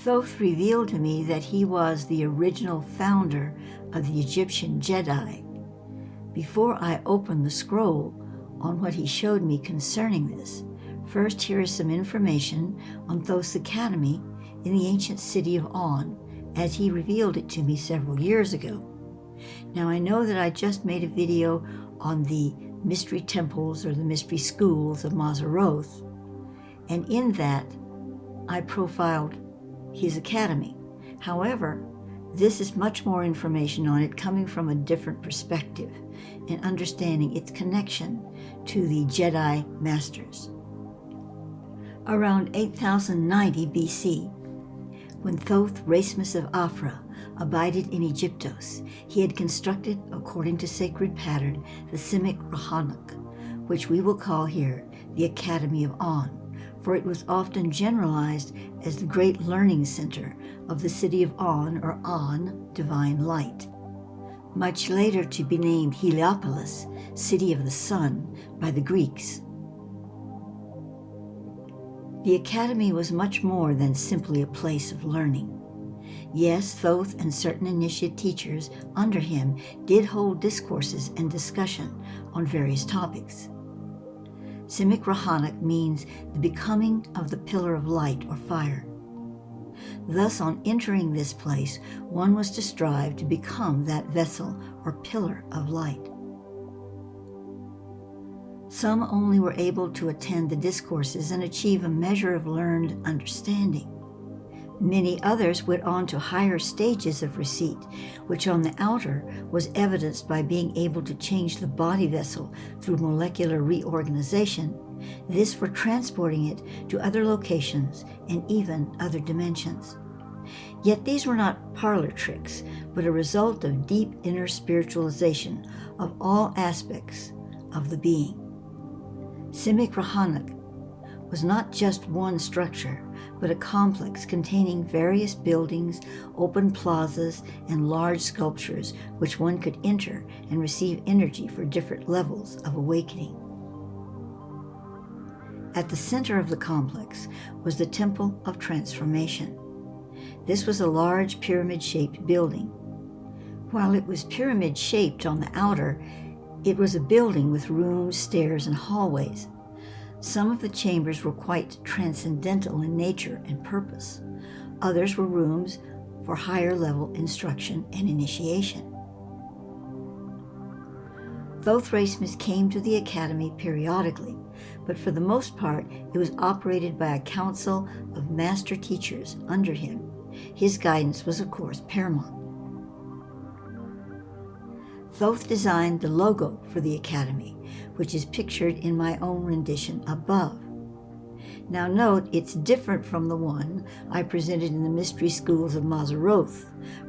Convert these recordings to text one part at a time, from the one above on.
Thoth revealed to me that he was the original founder of the Egyptian Jedi. Before I open the scroll on what he showed me concerning this, first here is some information on Thoth's academy in the ancient city of On, as he revealed it to me several years ago. Now I know that I just made a video on the mystery temples or the mystery schools of Mazaroth, and in that I profiled his academy. However, this is much more information on it coming from a different perspective and understanding its connection to the Jedi Masters. Around 8090 BC, when Thoth Racemus of Afra abided in Egyptos, he had constructed, according to sacred pattern, the Simic Rahanuk, which we will call here the Academy of On, for it was often generalized as the great learning center of the city of On, or On, divine light. Much later to be named Heliopolis, city of the sun, by the Greeks. The academy was much more than simply a place of learning. Yes, Thoth and certain initiate teachers under him did hold discourses and discussion on various topics. Simic Rahanuk means the becoming of the pillar of light or fire. Thus, on entering this place, one was to strive to become that vessel or pillar of light. Some only were able to attend the discourses and achieve a measure of learned understanding. Many others went on to higher stages of receipt, which on the outer was evidenced by being able to change the body vessel through molecular reorganization, this for transporting it to other locations and even other dimensions. Yet these were not parlor tricks, but a result of deep inner spiritualization of all aspects of the being. Simic Rahanuk was not just one structure, but a complex containing various buildings, open plazas, and large sculptures which one could enter and receive energy for different levels of awakening. At the center of the complex was the Temple of Transformation. This was a large pyramid-shaped building. While it was pyramid-shaped on the outer, it was a building with rooms, stairs, and hallways. Some of the chambers were quite transcendental in nature and purpose. Others were rooms for higher level instruction and initiation. Thoth Racemus came to the academy periodically, but for the most part it was operated by a council of master teachers under him. His guidance was, of course, paramount. Thoth designed the logo for the academy, which is pictured in my own rendition above. Now note, it's different from the one I presented in the Mystery Schools of Mazaroth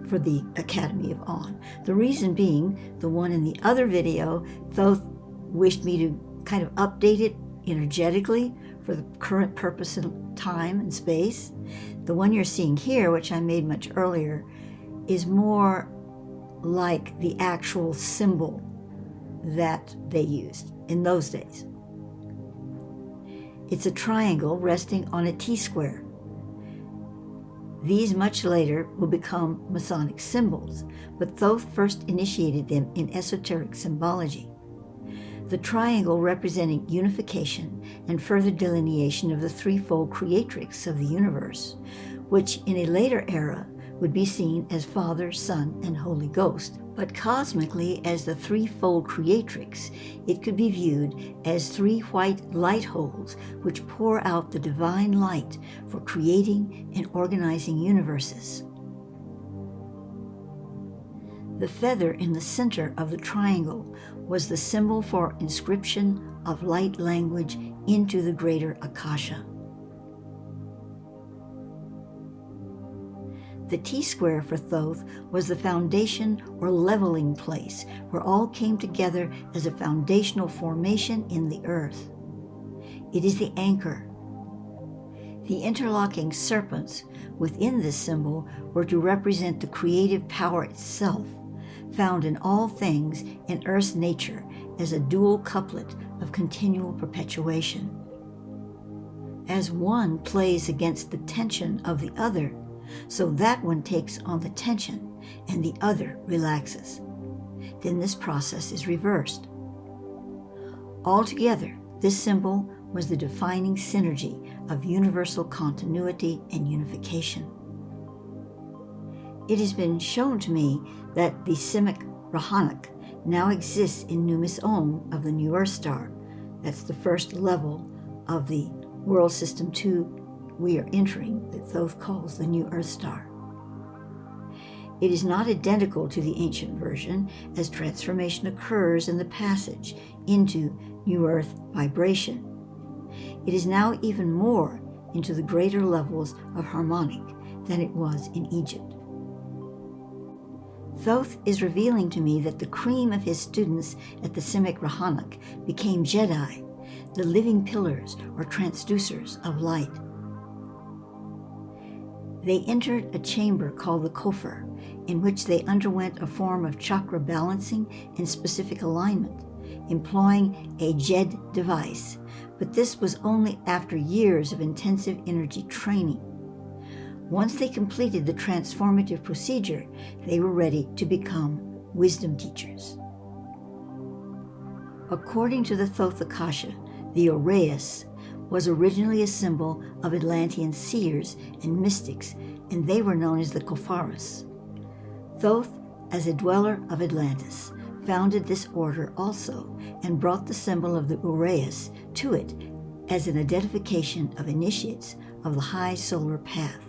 for the Academy of On. The reason being, the one in the other video, Thoth wished me to kind of update it energetically for the current purpose of time and space. The one you're seeing here, which I made much earlier, is more like the actual symbol that they used in those days. It's a triangle resting on a T-square. These much later will become Masonic symbols, but Thoth first initiated them in esoteric symbology. The triangle representing unification and further delineation of the threefold creatrix of the universe, which in a later era would be seen as Father, Son, and Holy Ghost. But cosmically, as the threefold creatrix, it could be viewed as three white light holes which pour out the divine light for creating and organizing universes. The feather in the center of the triangle was the symbol for inscription of light language into the greater Akasha. The T-square for Thoth was the foundation or leveling place where all came together as a foundational formation in the earth. It is the anchor. The interlocking serpents within this symbol were to represent the creative power itself, found in all things in Earth's nature as a dual couplet of continual perpetuation. As one plays against the tension of the other, So that one takes on the tension and the other relaxes. Then this process is reversed. Altogether, this symbol was the defining synergy of universal continuity and unification. It has been shown to me that the Simic Rahanak now exists in Numis Om of the New Earth Star. That's the first level of the World System 2 we are entering, that Thoth calls the New Earth Star. It is not identical to the ancient version, as transformation occurs in the passage into New Earth vibration. It is now even more into the greater levels of harmonic than it was in Egypt. Thoth is revealing to me that the cream of his students at the Simic Rahanak became Jedi, the living pillars or transducers of light. They entered a chamber called the Kofar, in which they underwent a form of chakra balancing and specific alignment, employing a Djed device, but this was only after years of intensive energy training. Once they completed the transformative procedure, they were ready to become wisdom teachers. According to the Thoth Akasha, the Uraeus was originally a symbol of Atlantean seers and mystics, and they were known as the Kofaris. Thoth, as a dweller of Atlantis, founded this order also and brought the symbol of the Uraeus to it as an identification of initiates of the high solar path.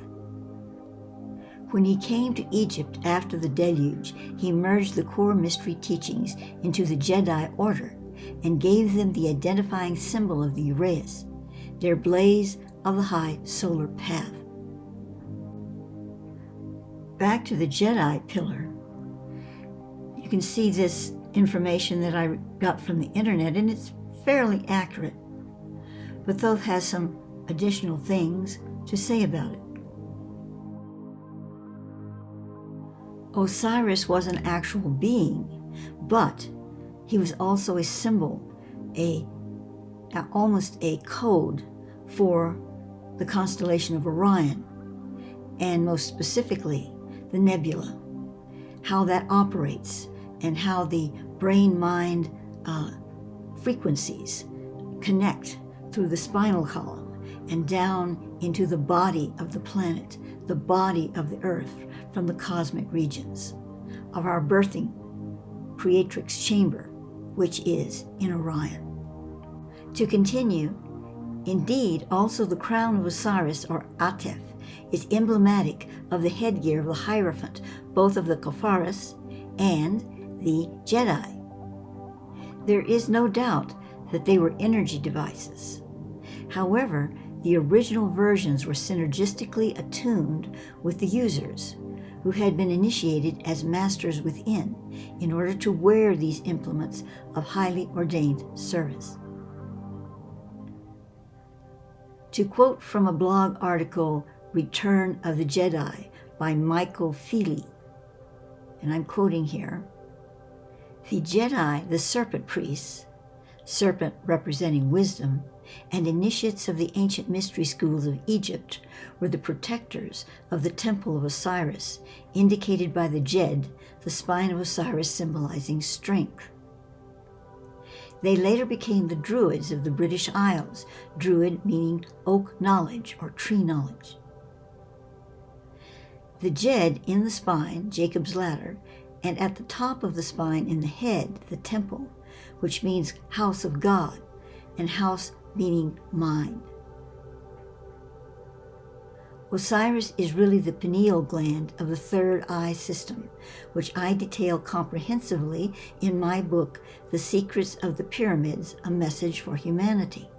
When he came to Egypt after the deluge, he merged the core mystery teachings into the Jedi order and gave them the identifying symbol of the Uraeus, their blaze of the high solar path. Back to the Jedi pillar, you can see this information that I got from the internet, and it's fairly accurate. But Thoth has some additional things to say about it. Osiris was an actual being, but he was also a symbol, almost a code for the constellation of Orion, and most specifically, the nebula, how that operates, and how the brain-mind frequencies connect through the spinal column and down into the body of the planet, the body of the Earth, from the cosmic regions of our birthing creatrix chamber, which is in Orion. To continue, indeed, also the crown of Osiris, or Atef, is emblematic of the headgear of the Hierophant, both of the Kofaris and the Jedi. There is no doubt that they were energy devices. However, the original versions were synergistically attuned with the users, who had been initiated as masters within in order to wear these implements of highly ordained service. To quote from a blog article, Return of the Jedi by Michael Feely, and I'm quoting here, the Jedi, the Serpent priests, Serpent representing wisdom, and initiates of the ancient mystery schools of Egypt were the protectors of the temple of Osiris, indicated by the Djed, the spine of Osiris symbolizing strength. They later became the Druids of the British Isles, Druid meaning oak knowledge or tree knowledge. The Djed in the spine, Jacob's ladder, and at the top of the spine in the head, the temple, which means house of God, and house meaning mind. Osiris is really the pineal gland of the third eye system, which I detail comprehensively in my book, The Secrets of the Pyramids, A Message for Humanity.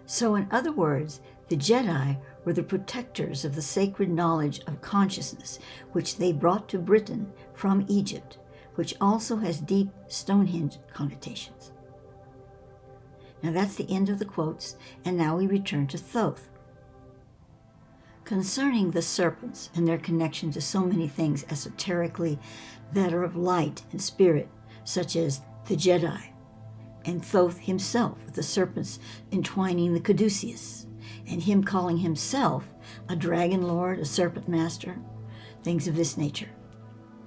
So in other words, the Jedi were the protectors of the sacred knowledge of consciousness, which they brought to Britain from Egypt, which also has deep Stonehenge connotations. Now that's the end of the quotes, and now we return to Thoth. Concerning the serpents and their connection to so many things esoterically that are of light and spirit, such as the Jedi, and Thoth himself with the serpents entwining the caduceus, and him calling himself a dragon lord, a serpent master, things of this nature.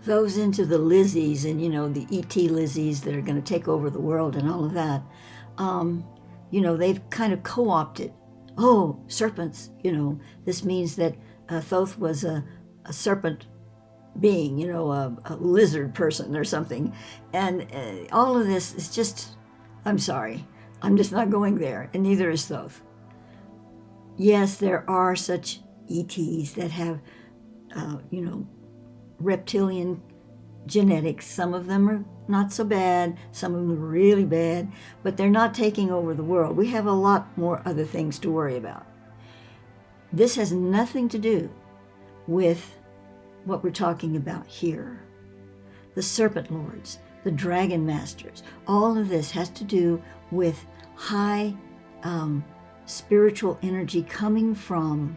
Those into the Lizzies and, the E.T. Lizzies that are going to take over the world and all of that, they've kind of co-opted, serpents, this means that Thoth was a serpent being, a lizard person or something. And all of this is just, I'm sorry, I'm just not going there, and neither is Thoth. Yes, there are such ETs that have, reptilian genetics. Some of them are not so bad, some of them are really bad, but they're not taking over the world. We have a lot more other things to worry about. This has nothing to do with what we're talking about here. The serpent lords, the dragon masters, all of this has to do with high spiritual energy coming from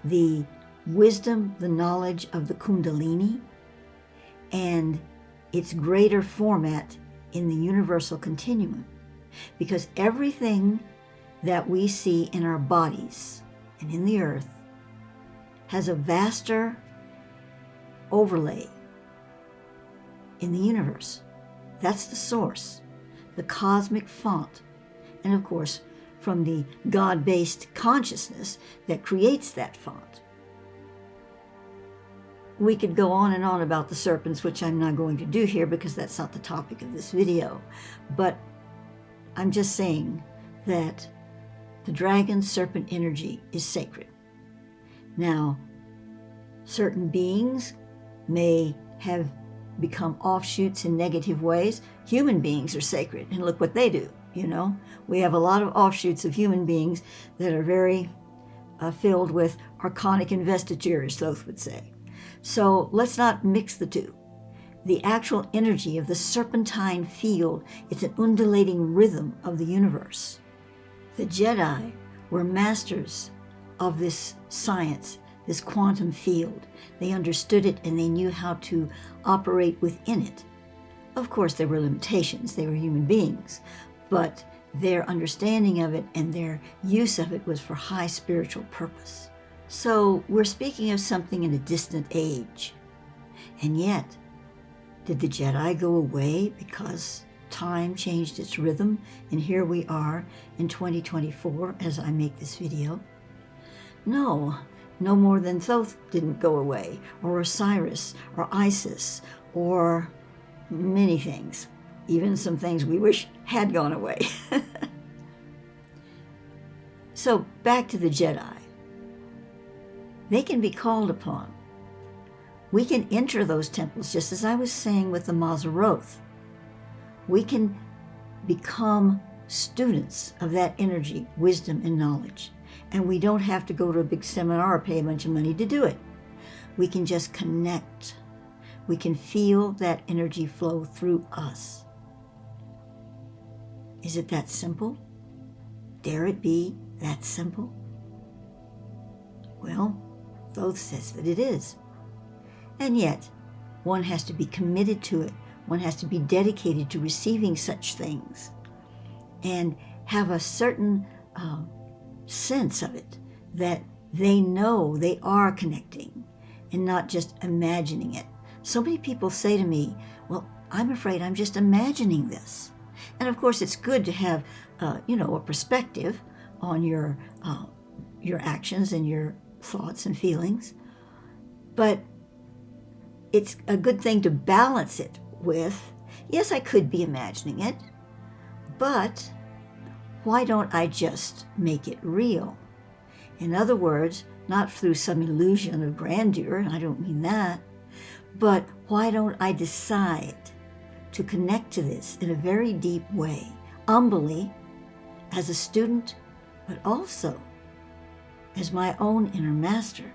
the wisdom, the knowledge of the Kundalini, and its greater format in the universal continuum. Because everything that we see in our bodies and in the earth has a vaster overlay in the universe. That's the source, the cosmic font. And of course, from the God-based consciousness that creates that font. We could go on and on about the serpents, which I'm not going to do here because that's not the topic of this video. But I'm just saying that the dragon serpent energy is sacred. Now, certain beings may have become offshoots in negative ways. Human beings are sacred, and look what they do, We have a lot of offshoots of human beings that are very filled with archonic investiture, as Thoth would say. So let's not mix the two. The actual energy of the serpentine field, it's an undulating rhythm of the universe. The Jedi were masters of this science, this quantum field. They understood it and they knew how to operate within it. Of course, there were limitations. They were human beings. But their understanding of it and their use of it was for high spiritual purpose. So we're speaking of something in a distant age. And yet, did the Jedi go away because time changed its rhythm? And here we are in 2024 as I make this video. No more than Thoth didn't go away, or Osiris, or Isis, or many things. Even some things we wish had gone away. So back to the Jedi. They can be called upon. We can enter those temples, just as I was saying with the Maseroth. We can become students of that energy, wisdom, and knowledge. And we don't have to go to a big seminar or pay a bunch of money to do it. We can just connect. We can feel that energy flow through us. Is it that simple? Dare it be that simple? Well, Thoth says that it is. And yet, one has to be committed to it. One has to be dedicated to receiving such things and have a certain sense of it, that they know they are connecting and not just imagining it. So many people say to me, well, I'm afraid I'm just imagining this. And of course, it's good to have, a perspective on your actions and your thoughts and feelings. But it's a good thing to balance it with, yes, I could be imagining it, but why don't I just make it real? In other words, not through some illusion of grandeur, I don't mean that, but why don't I decide to connect to this in a very deep way, humbly, as a student, but also as my own inner master,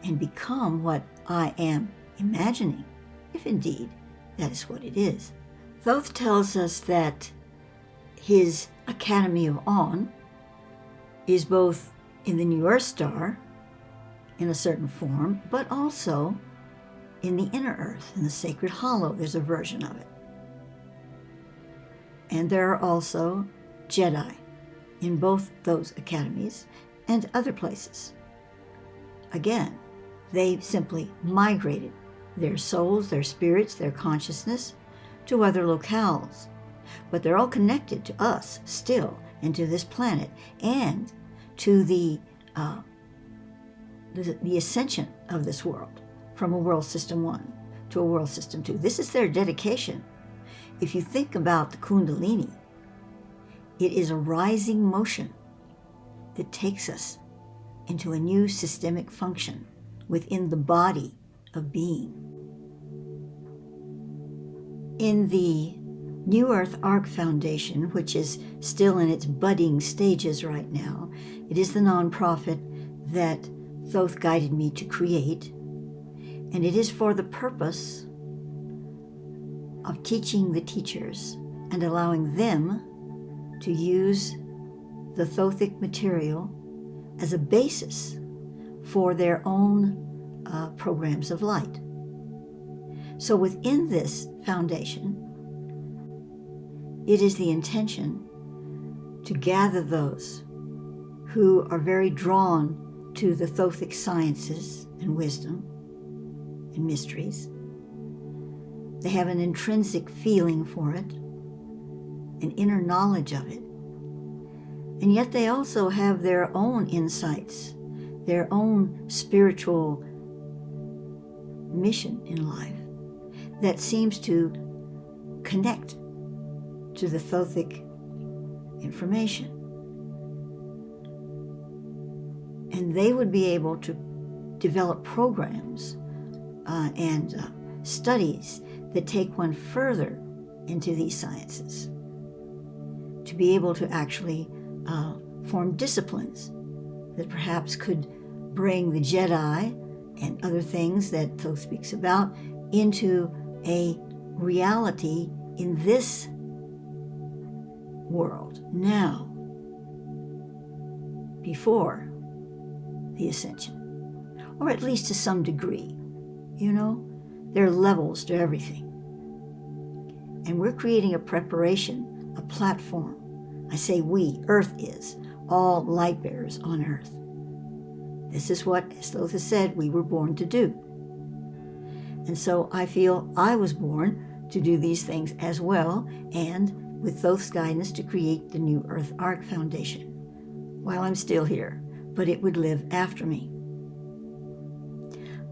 and become what I am imagining, if indeed that is what it is. Thoth tells us that his Academy of On is both in the New Earth Star, in a certain form, but also in the inner earth, in the sacred hollow. There's a version of it. And there are also Jedi in both those academies, and other places. Again, they simply migrated their souls, their spirits, their consciousness to other locales. But they're all connected to us still, and to this planet, and to the ascension of this world from a world system 1 to a world system 2. This is their dedication. If you think about the Kundalini, it is a rising motion that takes us into a new systemic function within the body of being. In the New Earth Ark Foundation, which is still in its budding stages right now, it is the nonprofit that Thoth guided me to create, and it is for the purpose of teaching the teachers and allowing them to use the Thothic material as a basis for their own programs of light. So within this foundation, it is the intention to gather those who are very drawn to the Thothic sciences and wisdom and mysteries. They have an intrinsic feeling for it, an inner knowledge of it, and yet they also have their own insights, their own spiritual mission in life that seems to connect to the Thothic information. And they would be able to develop programs and studies that take one further into these sciences, to be able to actually form disciplines that perhaps could bring the Jedi and other things that Thoth speaks about into a reality in this world now, before the ascension, or at least to some degree. You know, there are levels to everything. And we're creating a preparation, a platform. I say we, Earth is, all light bearers on Earth. This is what, as Thoth has said, we were born to do. And so I feel I was born to do these things as well, and with Thoth's guidance to create the New Earth Ark Foundation while I'm still here, but it would live after me.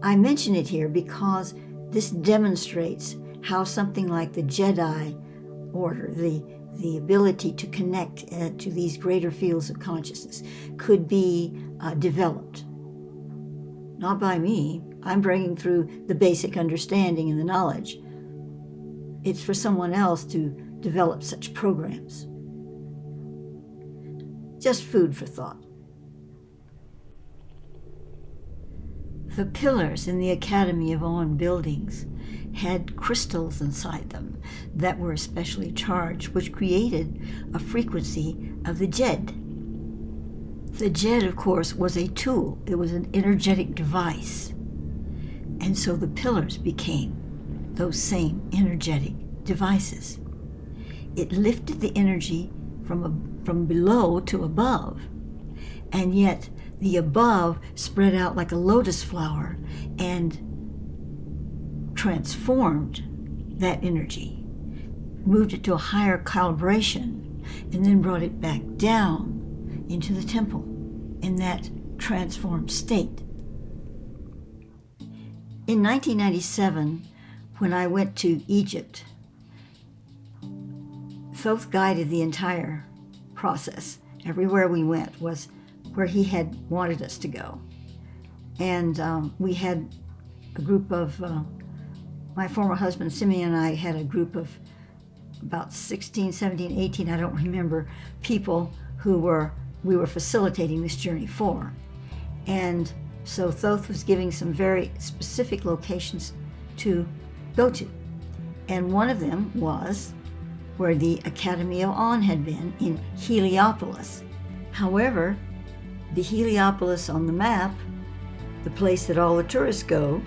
I mention it here because this demonstrates how something like the Jedi order, the ability to connect to these greater fields of consciousness, could be developed. Not by me. I'm bringing through the basic understanding and the knowledge. It's for someone else to develop such programs. Just food for thought. The pillars in the Academy of On buildings had crystals inside them that were especially charged, which created a frequency of the Djed. The Djed, of course, was a tool. It was an energetic device. And so the pillars became those same energetic devices. It lifted the energy from below to above, and yet the above spread out like a lotus flower and transformed that energy, moved it to a higher calibration, and then brought it back down into the temple in that transformed state. In 1997, when I went to Egypt, Thoth guided the entire process. Everywhere we went was where he had wanted us to go. And we had a group of, my former husband Simeon and I had a group of about 16, 17, 18, I don't remember, people who we were facilitating this journey for. And so Thoth was giving some very specific locations to go to. And one of them was where the Academy of On had been, in Heliopolis. However, the Heliopolis on the map, the place that all the tourists go,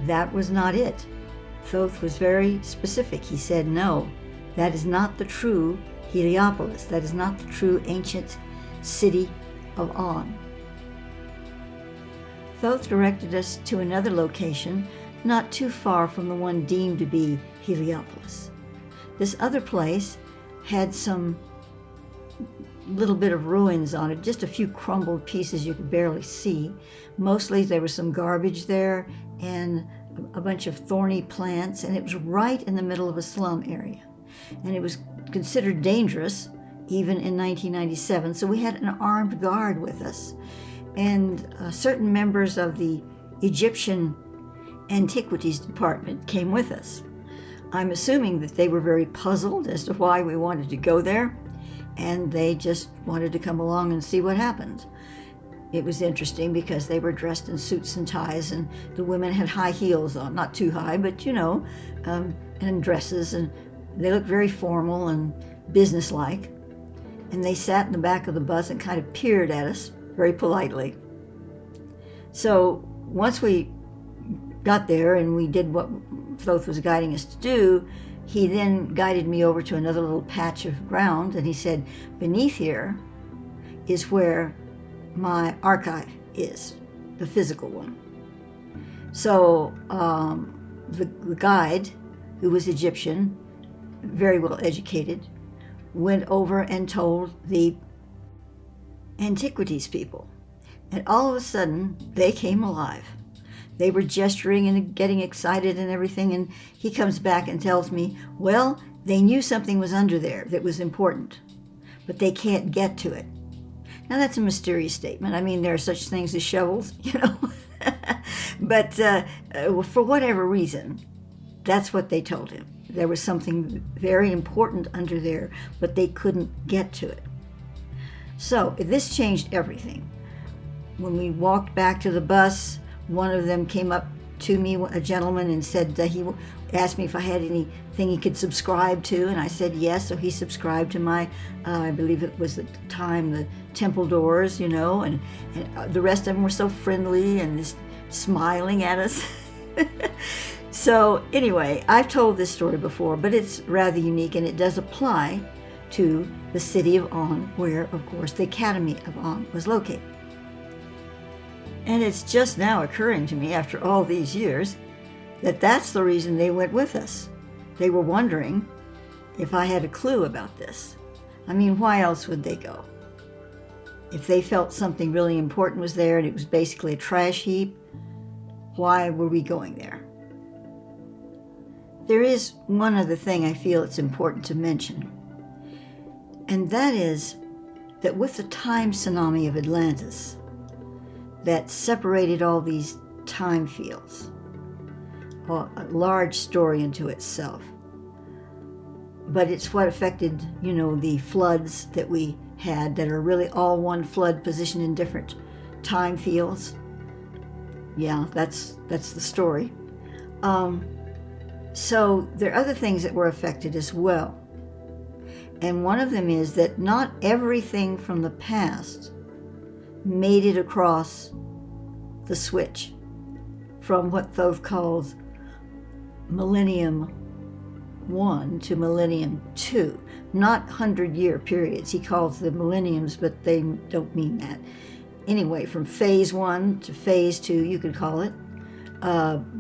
that was not it. Thoth was very specific. He said, no, that is not the true Heliopolis. That is not the true ancient city of On. Thoth directed us to another location not too far from the one deemed to be Heliopolis. This other place had some little bit of ruins on it, just a few crumbled pieces you could barely see. Mostly there was some garbage there and a bunch of thorny plants, and it was right in the middle of a slum area. And it was considered dangerous even in 1997, so we had an armed guard with us. And certain members of the Egyptian Antiquities Department came with us. I'm assuming that they were very puzzled as to why we wanted to go there, and they just wanted to come along and see what happened. It was interesting because they were dressed in suits and ties, and the women had high heels on, not too high, but and dresses, and they looked very formal and businesslike. And they sat in the back of the bus and kind of peered at us very politely. So once we got there and we did what Thoth was guiding us to do, he then guided me over to another little patch of ground, and he said, beneath here is where my archive is, the physical one. So the guide, who was Egyptian, very well educated, went over and told the antiquities people. And all of a sudden, they came alive. They were gesturing and getting excited and everything, and he comes back and tells me, well, they knew something was under there that was important, but they can't get to it. Now, that's a mysterious statement. I mean, there are such things as shovels, But for whatever reason, that's what they told him. There was something very important under there, but they couldn't get to it. So this changed everything. When we walked back to the bus, one of them came up to me, a gentleman, and said he asked me if I had anything he could subscribe to, and I said yes. So he subscribed to my, I believe it was at the time, the Temple Doors, and the rest of them were so friendly and just smiling at us. So anyway, I've told this story before, but it's rather unique, and it does apply to the city of On, where, of course, the Academy of On was located. And it's just now occurring to me, after all these years, that that's the reason they went with us. They were wondering if I had a clue about this. I mean, why else would they go? If they felt something really important was there and it was basically a trash heap, why were we going there? There is one other thing I feel it's important to mention, and that is that with the time tsunami of Atlantis that separated all these time fields, a large story unto itself, but it's what affected, the floods that we had that are really all one flood positioned in different time fields. Yeah, that's the story. So there are other things that were affected as well. And one of them is that not everything from the past made it across the switch from what Thoth calls Millennium 1 to Millennium 2. Not 100-year periods. He calls them millenniums, but they don't mean that. Anyway, from phase 1 to phase 2, you could call it,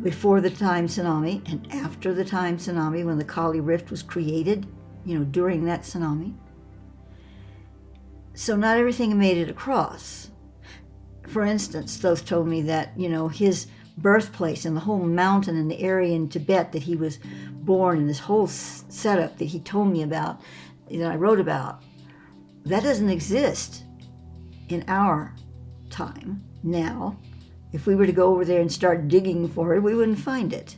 before the time tsunami and after the time tsunami, when the Kali Rift was created, during that tsunami. So not everything made it across. For instance, Thoth told me that, his birthplace and the whole mountain and the area in Tibet that he was born in, this whole setup that he told me about, that I wrote about, that doesn't exist in our time now. If we were to go over there and start digging for it, we wouldn't find it.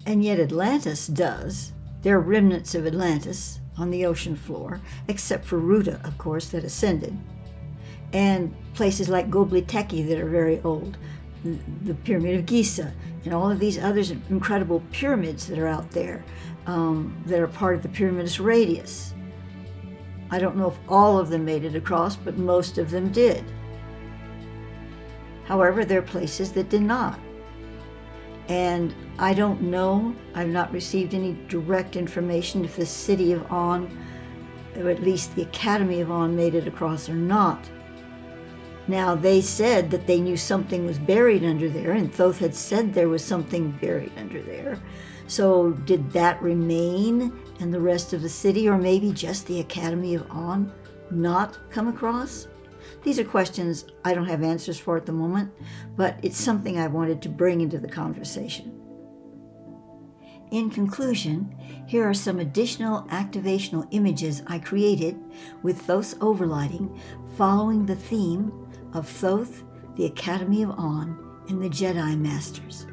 And yet Atlantis does. There are remnants of Atlantis on the ocean floor, except for Ruta, of course, that ascended. And places like Göbekli Tepe that are very old, the Pyramid of Giza, and all of these other incredible pyramids that are out there that are part of the Pyramidus Radius. I don't know if all of them made it across, but most of them did. However, there are places that did not. And I don't know, I've not received any direct information if the city of On, or at least the Academy of On, made it across or not. Now, they said that they knew something was buried under there, and Thoth had said there was something buried under there. So did that remain and the rest of the city, or maybe just the Academy of On, not come across? These are questions I don't have answers for at the moment, but it's something I wanted to bring into the conversation. In conclusion, here are some additional activational images I created with Thoth's overlighting, following the theme of Thoth, the Academy of On, and the Jedi Masters.